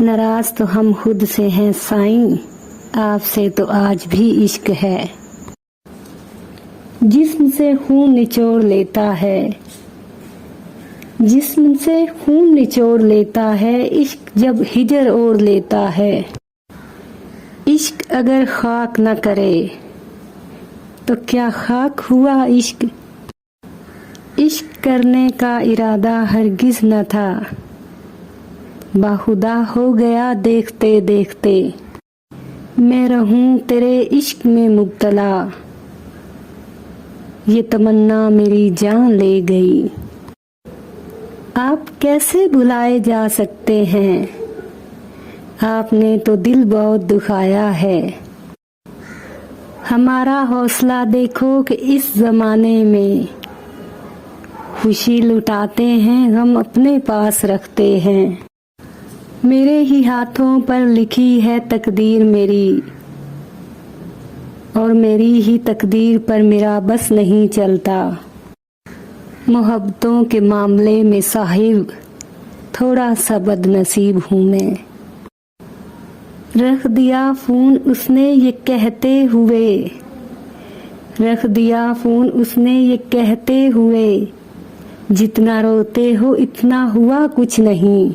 नाराज तो हम खुद से हैं साईं, आपसे तो आज भी इश्क है। जिस्म से खून निचोड़ लेता है, जिस्म से खून निचोड़ लेता है, इश्क जब हिजर ओढ़ लेता है। इश्क अगर खाक न करे तो क्या खाक हुआ इश्क। इश्क करने का इरादा हरगिज न था, बाखुदा हो गया देखते देखते। मैं रहूं तेरे इश्क में मुब्तला, ये तमन्ना मेरी जान ले गई। आप कैसे भुलाए जा सकते हैं, आपने तो दिल बहुत दुखाया है। हमारा हौसला देखो कि इस जमाने में खुशी लुटाते हैं, हम अपने पास रखते हैं। मेरे ही हाथों पर लिखी है तकदीर मेरी, और मेरी ही तकदीर पर मेरा बस नहीं चलता। मोहब्बतों के मामले में साहिब थोड़ा सा बदनसीब हूँ मैं। रख दिया फोन उसने ये कहते हुए, रख दिया फोन उसने ये कहते हुए, जितना रोते हो इतना हुआ कुछ नहीं।